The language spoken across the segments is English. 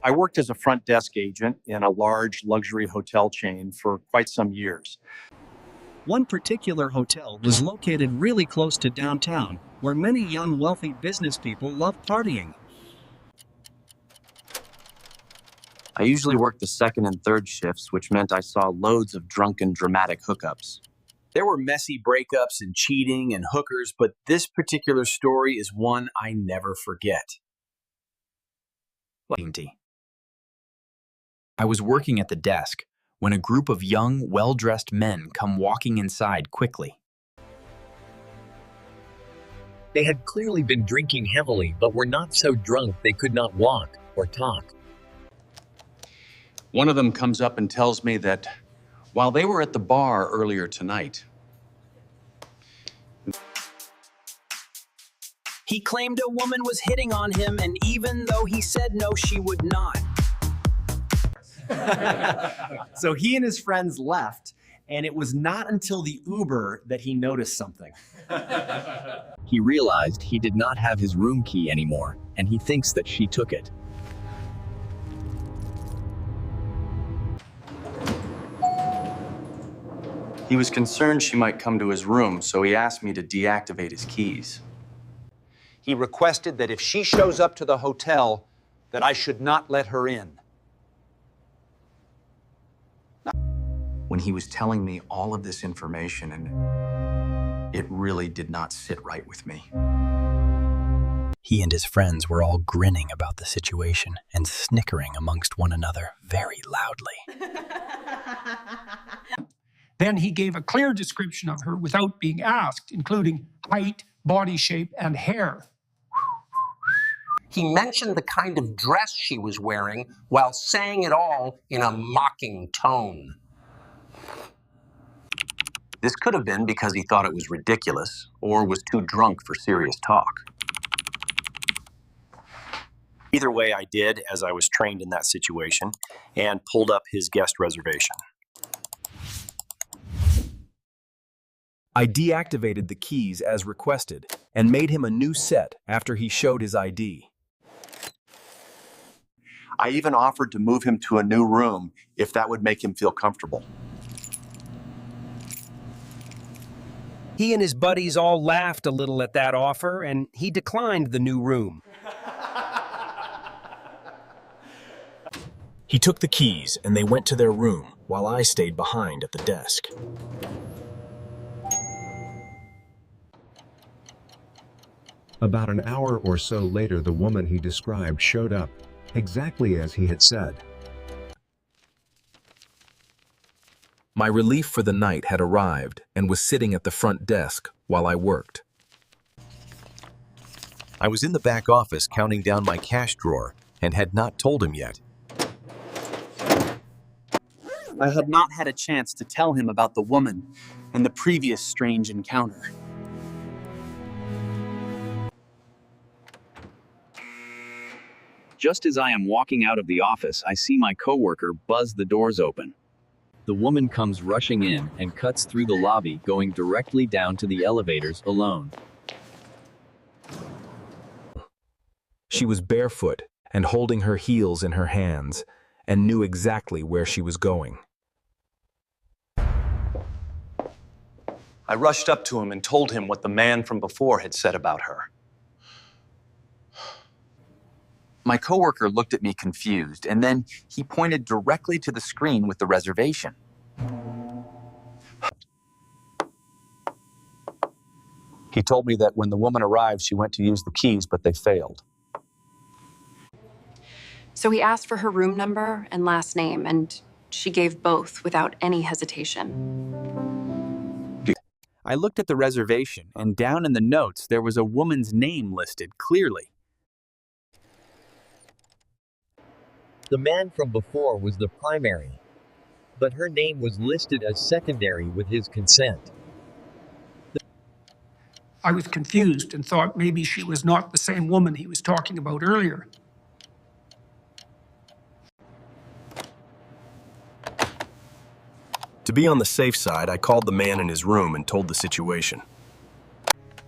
I worked as a front desk agent in a large luxury hotel chain for quite some years. One particular hotel was located really close to downtown, where many young wealthy business people love partying. I usually worked the second and third shifts, which meant I saw loads of drunken, dramatic hookups. There were messy breakups and cheating and hookers, but this particular story is one I never forget. I was working at the desk when a group of young, well-dressed men come walking inside quickly. They had clearly been drinking heavily, but were not so drunk they could not walk or talk. One of them comes up and tells me that while they were at the bar earlier tonight, He claimed a woman was hitting on him, and even though he said no, she would not. So he and his friends left, and it was not until the Uber that he noticed something. He realized he did not have his room key anymore, and he thinks that she took it. he was concerned she might come to his room, so he asked me to deactivate his keys. He requested that if she shows up to the hotel, that I should not let her in. When he was telling me all of this information, and it really did not sit right with me. He and his friends were all grinning about the situation and snickering amongst one another very loudly. Then he gave a clear description of her without being asked, including height, body shape, and hair. He mentioned the kind of dress she was wearing while saying it all in a mocking tone. This could have been because he thought it was ridiculous or was too drunk for serious talk. Either way, I did, as I was trained in that situation, and pulled up his guest reservation. I deactivated the keys as requested and made him a new set after he showed his ID. I even offered to move him to a new room if that would make him feel comfortable. He and his buddies all laughed a little at that offer, and he declined the new room. He took the keys and they went to their room while I stayed behind at the desk. About an hour or so later, the woman he described showed up, exactly as he had said. My relief for the night had arrived and was sitting at the front desk while I worked. I was in the back office counting down my cash drawer and had not told him yet. I had not had a chance to tell him about the woman and the previous strange encounter. Just as I am walking out of the office, I see my coworker buzz the doors open. The woman comes rushing in and cuts through the lobby, going directly down to the elevators alone. She was barefoot and holding her heels in her hands and knew exactly where she was going. I rushed up to him and told him what the man from before had said about her. My coworker looked at me confused, and then he pointed directly to the screen with the reservation. He told me that when the woman arrived, she went to use the keys, but they failed. So he asked for her room number and last name, and she gave both without any hesitation. I looked at the reservation, and down in the notes, there was a woman's name listed clearly. The man from before was the primary, but her name was listed as secondary with his consent. I was confused and thought maybe she was not the same woman he was talking about earlier. To be on the safe side, I called the man in his room and told the situation.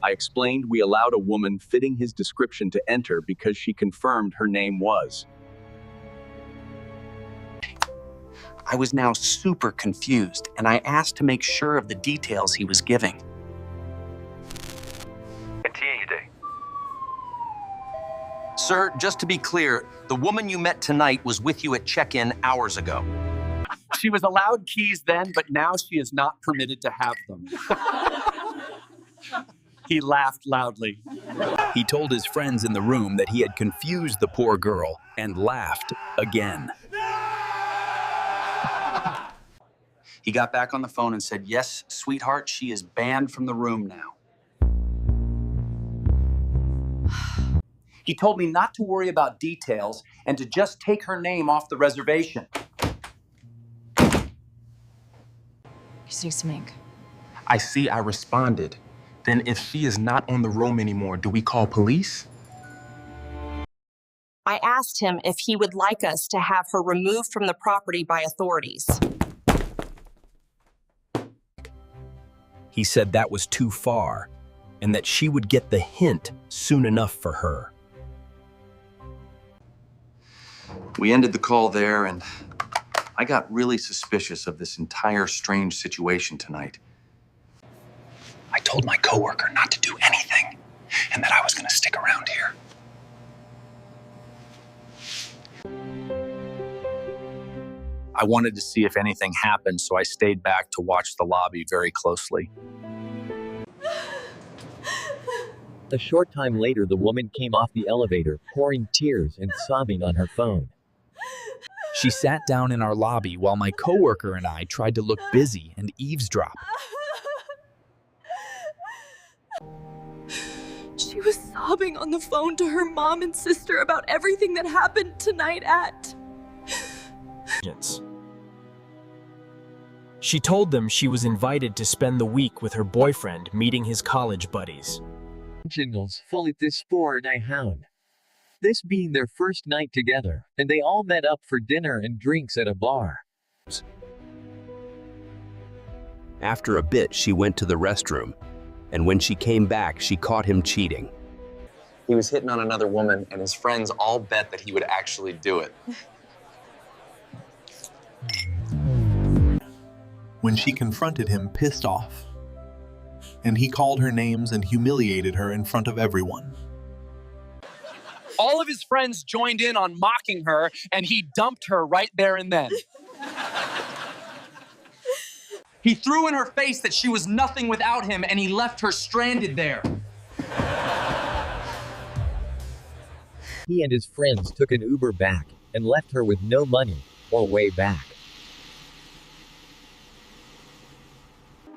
I explained we allowed a woman fitting his description to enter because she confirmed her name was. I was now super confused, and I asked to make sure of the details he was giving. Sir, just to be clear, the woman you met tonight was with you at check-in hours ago. She was allowed keys then, but now she is not permitted to have them. He laughed loudly. He told his friends in the room that he had confused the poor girl and laughed again. He got back on the phone and said, "Yes, sweetheart, she is banned from the room now." He told me not to worry about details and to just take her name off the reservation. Excuse me. I see I responded. Then if she is not on the room anymore, do we call police? I asked him if he would like us to have her removed from the property by authorities. He said that was too far and that she would get the hint soon enough for her. We ended the call there, and I got really suspicious of this entire strange situation tonight. I told my coworker not to do anything and that I was going to stick around here. I wanted to see if anything happened, so I stayed back to watch the lobby very closely. A short time later, the woman came off the elevator, pouring tears and sobbing on her phone. She sat down in our lobby while my coworker and I tried to look busy and eavesdrop. She was sobbing on the phone to her mom and sister about everything that happened tonight at... She told them she was invited to spend the week with her boyfriend meeting his college buddies. Jingles falsified. This being their first night together, and they all met up for dinner and drinks at a bar. After a bit, she went to the restroom, and when she came back, she caught him cheating. He was hitting on another woman, and his friends all bet that he would actually do it. When she confronted him, pissed off, and he called her names and humiliated her in front of everyone. All of his friends joined in on mocking her, and he dumped her right there and then. He threw in her face that she was nothing without him, and he left her stranded there. He and his friends took an Uber back and left her with no money or way back.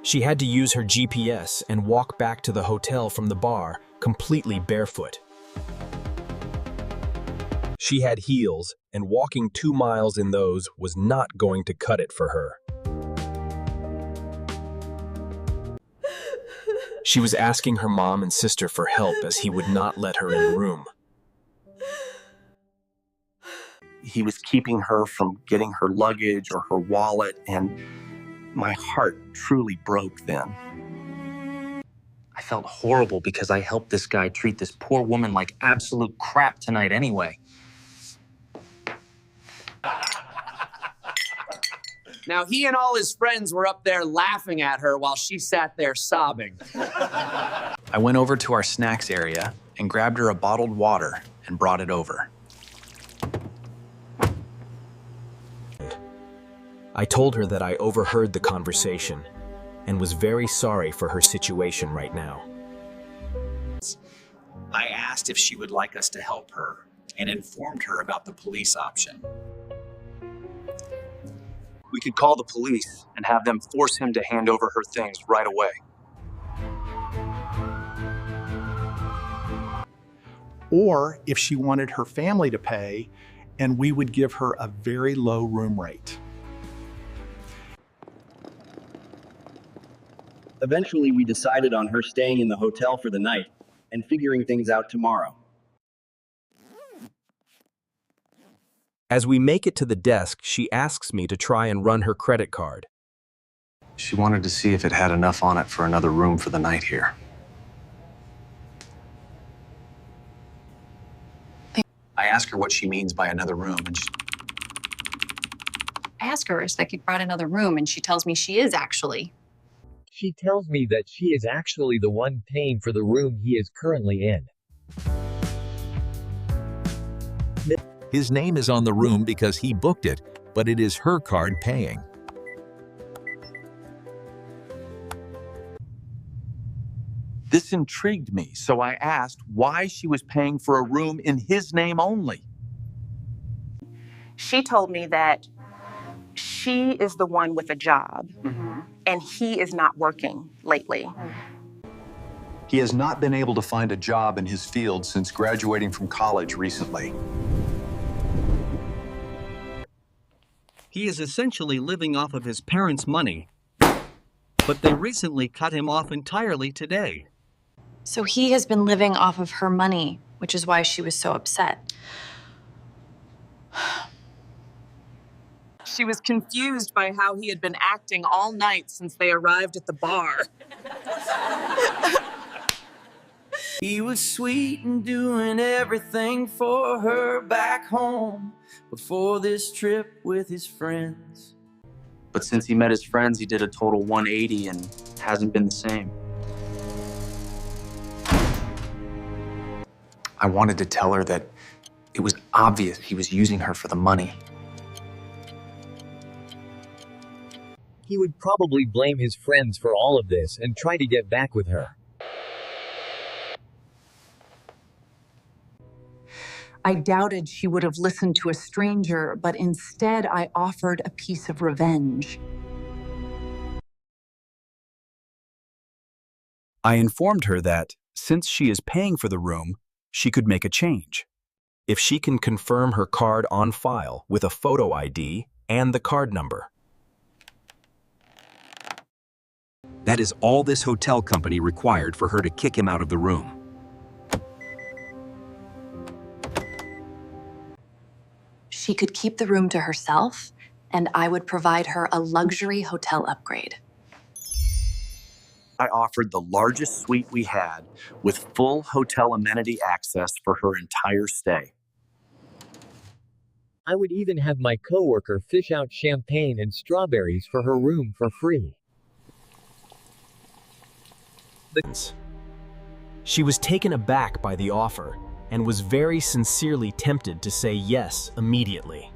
She had to use her GPS and walk back to the hotel from the bar, completely barefoot. She had heels, and walking 2 miles in those was not going to cut it for her. She was asking her mom and sister for help as he would not let her in the room. He was keeping her from getting her luggage or her wallet, and my heart truly broke then. I felt horrible because I helped this guy treat this poor woman like absolute crap tonight anyway. Now, he and all his friends were up there laughing at her while she sat there sobbing. I went over to our snacks area and grabbed her a bottled water and brought it over. I told her that I overheard the conversation and was very sorry for her situation right now. I asked if she would like us to help her and informed her about the police option. We could call the police and have them force him to hand over her things right away. Or if she wanted her family to pay, and we would give her a very low room rate. Eventually, we decided on her staying in the hotel for the night and figuring things out tomorrow. As we make it to the desk, she asks me to try and run her credit card. She wanted to see if it had enough on it for another room for the night here. I ask her what she means by another room, and I ask her, it's like he brought another room, and she tells me she is actually. She tells me that she is actually the one paying for the room he is currently in. His name is on the room because he booked it, but it is her card paying. This intrigued me, so I asked why she was paying for a room in his name only. She told me that she is the one with a job, and he is not working lately. He has not been able to find a job in his field since graduating from college recently. He is essentially living off of his parents' money, but they recently cut him off entirely today. So he has been living off of her money, which is why she was so upset. She was confused by how he had been acting all night since they arrived at the bar. He was sweet and doing everything for her back home before this trip with his friends. But since he met his friends, he did a total 180 and hasn't been the same. I wanted to tell her that it was obvious he was using her for the money. He would probably blame his friends for all of this and try to get back with her. I doubted she would have listened to a stranger, but instead I offered a piece of revenge. I informed her that, since she is paying for the room, she could make a change. If she can confirm her card on file with a photo ID and the card number. That is all this hotel company required for her to kick him out of the room. She could keep the room to herself, and I would provide her a luxury hotel upgrade. I offered the largest suite we had with full hotel amenity access for her entire stay. I would even have my coworker fish out champagne and strawberries for her room for free. She was taken aback by the offer and was very sincerely tempted to say yes immediately.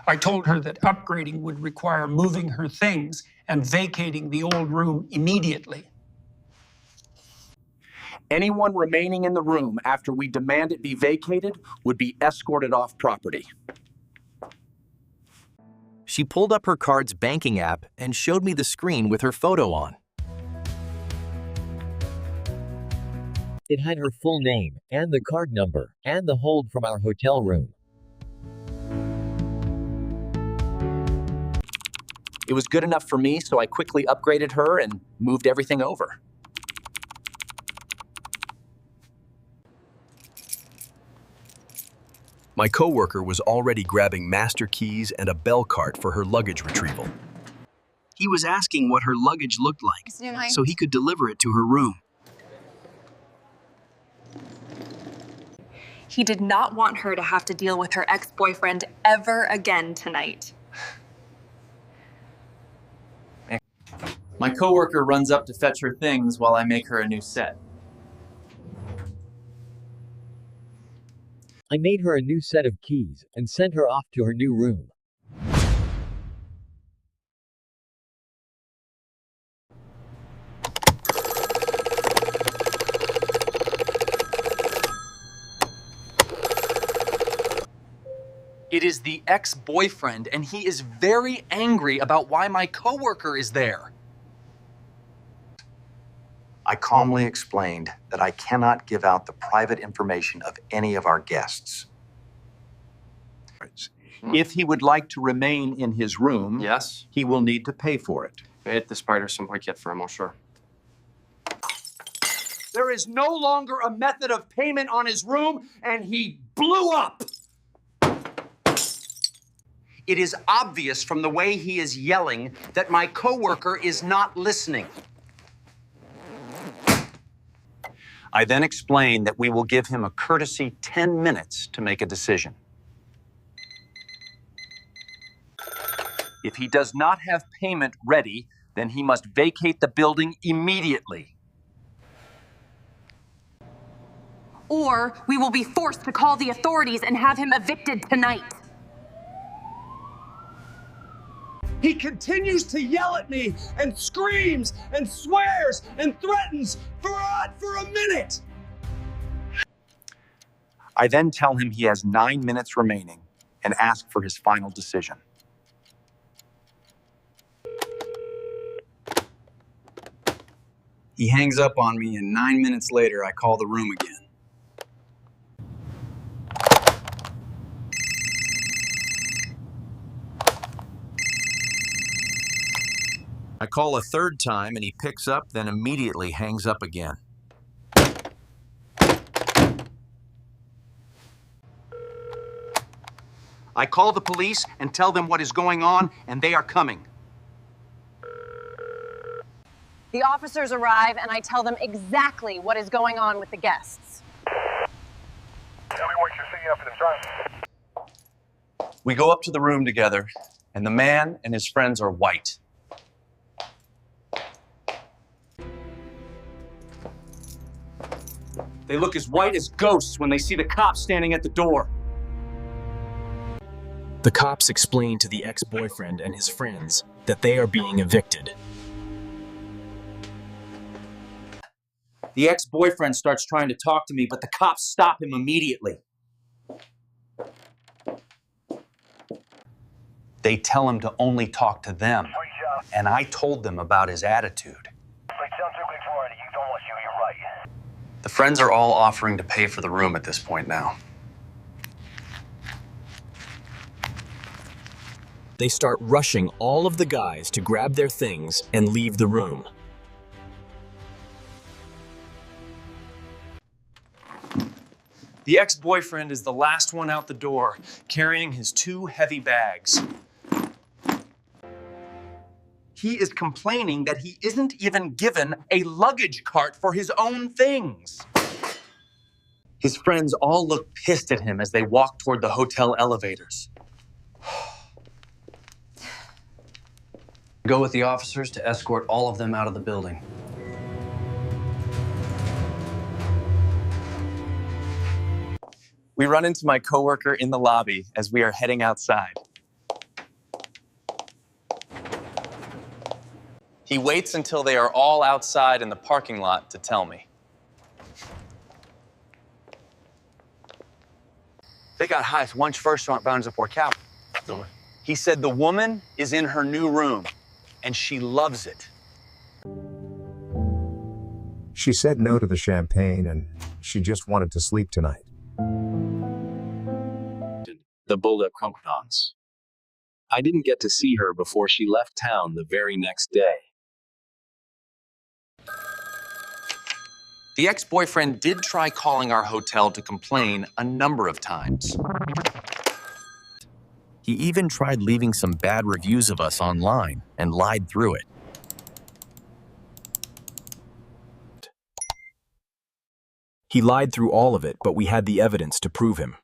I told her that upgrading would require moving her things and vacating the old room immediately. Anyone remaining in the room after we demand it be vacated would be escorted off property. She pulled up her card's banking app and showed me the screen with her photo on. It had her full name, and the card number, and the hold from our hotel room. It was good enough for me, so I quickly upgraded her and moved everything over. My coworker was already grabbing master keys and a bell cart for her luggage retrieval. He was asking what her luggage looked like, so he could deliver it to her room. He did not want her to have to deal with her ex-boyfriend ever again tonight. My coworker runs up to fetch her things while I make her a new set. I made her a new set of keys and sent her off to her new room. It is the ex-boyfriend, and he is very angry about why my coworker is there. I calmly explained that I cannot give out the private information of any of our guests. If he would like to remain in his room, yes, he will need to pay for it. Det spider som paket för dem, sure. There is no longer a method of payment on his room, and he blew up. It is obvious from the way he is yelling that my coworker is not listening. I then explained that we will give him a courtesy 10 minutes to make a decision. If he does not have payment ready, then he must vacate the building immediately. Or we will be forced to call the authorities and have him evicted tonight. He continues to yell at me and screams and swears and threatens for a minute. I then tell him he has 9 minutes remaining and ask for his final decision. He hangs up on me, and 9 minutes later, I call the room again. I call a third time, and he picks up, then immediately hangs up again. I call the police and tell them what is going on, and they are coming. The officers arrive and I tell them exactly what is going on with the guests. Tell me what you're seeing up in the front. We go up to the room together, and the man and his friends are white. They look as white as ghosts when they see the cops standing at the door. The cops explain to the ex-boyfriend and his friends that they are being evicted. The ex-boyfriend starts trying to talk to me, but the cops stop him immediately. They tell him to only talk to them, and I told them about his attitude. The friends are all offering to pay for the room at this point now. They start rushing all of the guys to grab their things and leave the room. The ex-boyfriend is the last one out the door, carrying his 2 heavy bags. He is complaining that he isn't even given a luggage cart for his own things. His friends all look pissed at him as they walk toward the hotel elevators. Go with the officers to escort all of them out of the building. We run into my coworker in the lobby as we are heading outside. He waits until they are all outside in the parking lot to tell me. They got highest once first bounds up for cap. He said the woman is in her new room, and she loves it. She said no to the champagne, and she just wanted to sleep tonight. The bulldog confidants. I didn't get to see her before she left town the very next day. The ex-boyfriend did try calling our hotel to complain a number of times. He even tried leaving some bad reviews of us online and lied through it. He lied through all of it, but we had the evidence to prove him.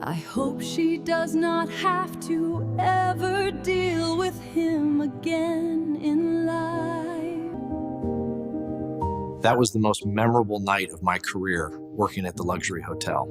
I hope she does not have to ever deal with him again in life. That was the most memorable night of my career working at the luxury hotel.